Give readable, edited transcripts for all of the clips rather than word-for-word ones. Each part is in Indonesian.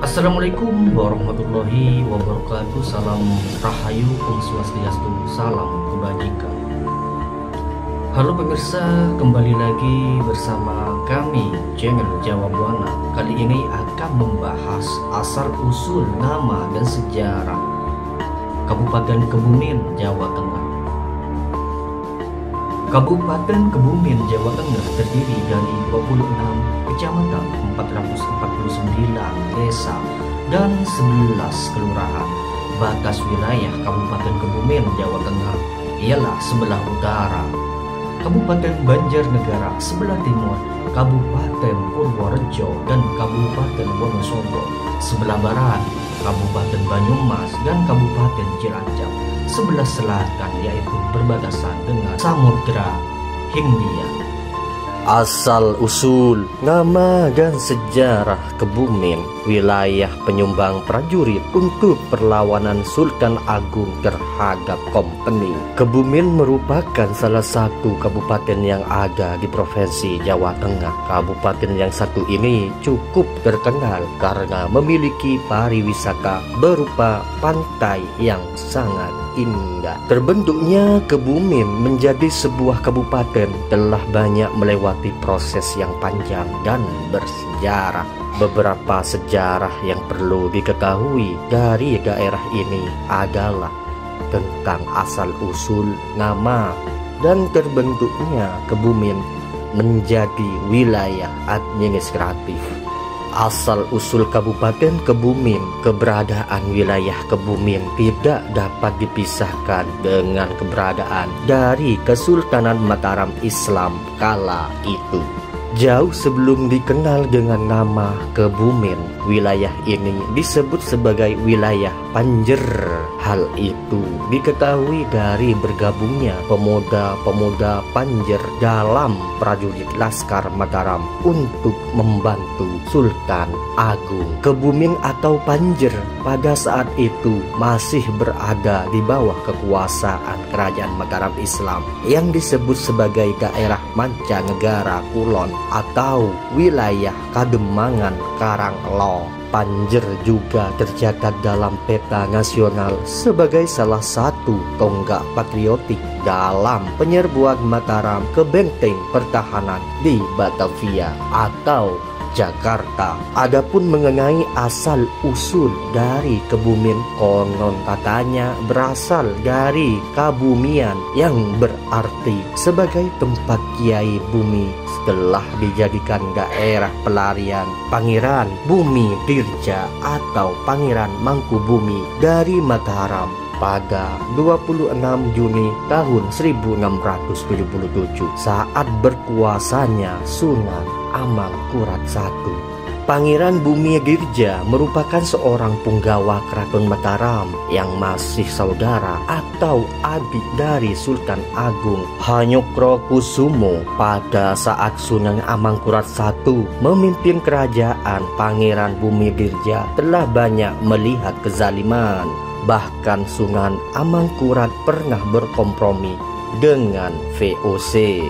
Assalamualaikum warahmatullahi wabarakatuh. Salam Rahayu, Om Swastiastu, salam kebajikan. Halo pemirsa, kembali lagi bersama kami channel Jawa Buana. Kali ini akan membahas asal usul nama dan sejarah Kabupaten Kebumen, Jawa Tengah. Kabupaten Kebumen, Jawa Tengah terdiri dari 26 kecamatan, 449 desa, dan 11 kelurahan. Batas wilayah Kabupaten Kebumen, Jawa Tengah ialah sebelah utara Kabupaten Banjarnegara, sebelah timur Kabupaten Purworejo dan Kabupaten Wonosobo, sebelah barat Kabupaten Banyumas dan Kabupaten Cilacap, sebelah selatan yaitu berbatasan dengan Samudra Hindia. Asal usul nama dan sejarah Kebumen, wilayah penyumbang prajurit untuk perlawanan Sultan Agung terhadap Kompeni. Kebumen merupakan salah satu kabupaten yang ada di Provinsi Jawa Tengah. Kabupaten yang satu ini cukup terkenal karena memiliki pariwisata berupa pantai yang sangat indah. Terbentuknya Kebumen menjadi sebuah kabupaten telah banyak melewati proses yang panjang dan bersejarah. Beberapa sejarah yang perlu diketahui dari daerah ini adalah tentang asal-usul nama dan terbentuknya Kebumen menjadi wilayah administratif. Asal-usul Kabupaten Kebumen, keberadaan wilayah Kebumen tidak dapat dipisahkan dengan keberadaan dari Kesultanan Mataram Islam kala itu. Jauh sebelum dikenal dengan nama Kebumen, wilayah ini disebut sebagai wilayah Panjer. Hal itu diketahui dari bergabungnya pemuda-pemuda Panjer dalam prajurit Laskar Mataram untuk membantu Sultan Agung. Kebumen atau Panjer pada saat itu masih berada di bawah kekuasaan Kerajaan Mataram Islam yang disebut sebagai daerah Mancanegara Kulon atau wilayah Kademangan Karanglo. Panjer juga tercatat dalam peta nasional sebagai salah satu tonggak patriotik dalam penyerbuan Mataram ke benteng pertahanan di Batavia atau Jakarta. Adapun mengenai asal usul dari Kebumen, konon katanya berasal dari Kabumian yang berarti sebagai tempat Kiai Bumi setelah dijadikan daerah pelarian Pangeran Bumi Dirja atau Pangeran Mangkubumi dari Mataram pada 26 Juni tahun 1677 saat berkuasanya Sunan Amangkurat I. Pangeran Bumi Dirja merupakan seorang punggawa Keraton Mataram yang masih saudara atau adik dari Sultan Agung Hanyokrokusumo. Pada saat Sunan Amangkurat I memimpin kerajaan, Pangeran Bumi Dirja telah banyak melihat kezaliman. Bahkan Sunan Amangkurat pernah berkompromi dengan VOC.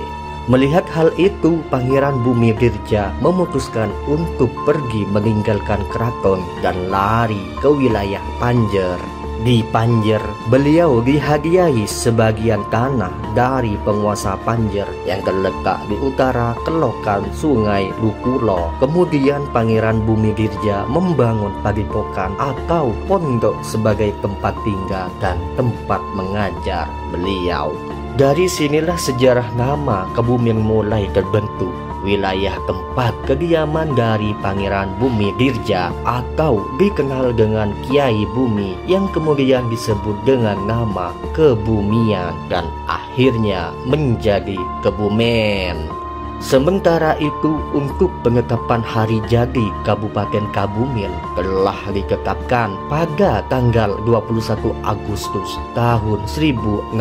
Melihat hal itu, Pangeran Bumi Dirja memutuskan untuk pergi meninggalkan keraton dan lari ke wilayah Panjer. Di Panjer, beliau dihadiahi sebagian tanah dari penguasa Panjer yang terletak di utara kelokan Sungai Lukulo. Kemudian Pangeran Bumi Dirja membangun padepokan atau pondok sebagai tempat tinggal dan tempat mengajar beliau. Dari sinilah sejarah nama Kebumen mulai terbentuk, wilayah tempat kediaman dari Pangeran Bumi Dirja atau dikenal dengan Kiai Bumi yang kemudian disebut dengan nama Kebumian dan akhirnya menjadi Kebumen. Sementara itu, untuk penetapan hari jadi Kabupaten Kebumen telah ditetapkan pada tanggal 21 Agustus tahun 1629.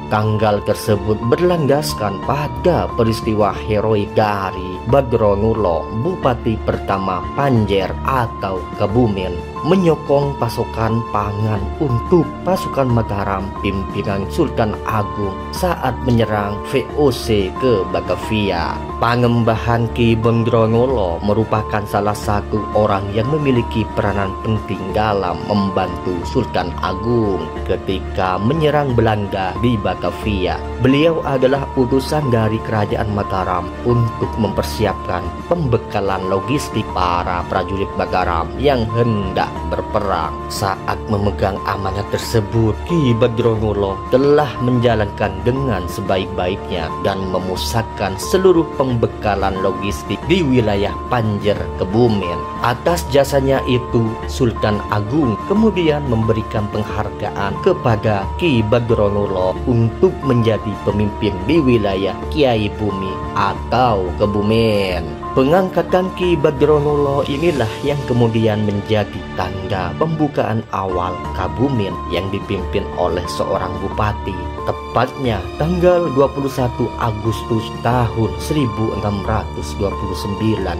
Tanggal tersebut berlandaskan pada peristiwa heroik dari Badronulo, Bupati pertama Panjer atau Kebumen, menyokong pasokan pangan untuk pasukan Mataram pimpinan Sultan Agung saat menyerang VOC ke Batavia. Pangembahan Ki Bandrongolo merupakan salah satu orang yang memiliki peranan penting dalam membantu Sultan Agung ketika menyerang Belanda di Batavia. Beliau adalah utusan dari Kerajaan Mataram untuk mempersiapkan pembekalan logistik para prajurit Mataram yang hendak berperang. Saat memegang amanat tersebut, Ki Bandrongolo telah menjalankan dengan sebaik-baiknya dan memusatkan seluruh pembekalan logistik di wilayah Panjer Kebumen. Atas jasanya itu, Sultan Agung kemudian memberikan penghargaan kepada Ki Bandrongolo untuk menjadi pemimpin di wilayah Kiai Bumi atau Kebumen. Pengangkatan Ki Bandrongolo inilah yang kemudian menjadi tanda pembukaan awal Kebumen yang dipimpin oleh seorang bupati. Tepatnya tanggal 21 Agustus tahun 1629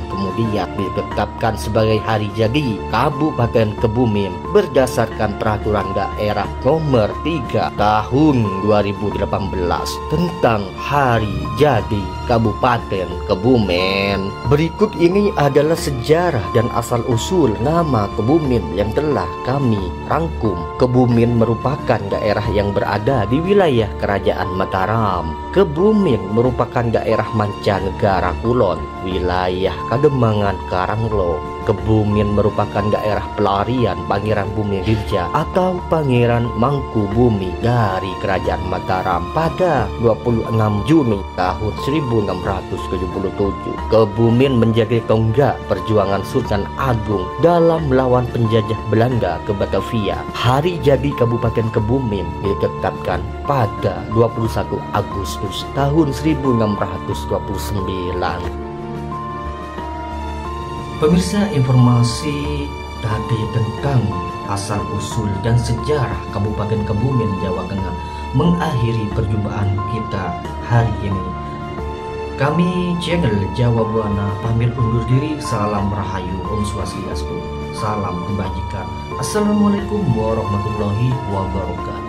kemudian ditetapkan sebagai hari jadi Kabupaten Kebumen berdasarkan peraturan daerah nomor 3 tahun 2018 tentang hari jadi Kabupaten Kebumen. Berikut ini adalah sejarah dan asal-usul nama Kebumen yang telah kami rangkum. Kebumen merupakan daerah yang berada di wilayah Kerajaan Mataram. Kebumen merupakan daerah mancanegara kulon, wilayah Kademangan Karanglo. Kebumen merupakan daerah pelarian Pangeran Bumi Dirja atau Pangeran Mangkubumi dari Kerajaan Mataram pada 26 Juni tahun 1677. Kebumen menjadi tonggak perjuangan Sultan Agung dalam melawan penjajah Belanda ke Batavia. Hari jadi Kabupaten Kebumen ditetapkan pada 21 Agustus tahun 1629. Pemirsa, informasi tadi tentang asal-usul dan sejarah Kabupaten Kebumen, Jawa Tengah mengakhiri perjumpaan kita hari ini. Kami channel Jawa Buana pamit undur diri. Salam Rahayu, Om Swastiastu, salam kebajikan. Assalamualaikum warahmatullahi wabarakatuh.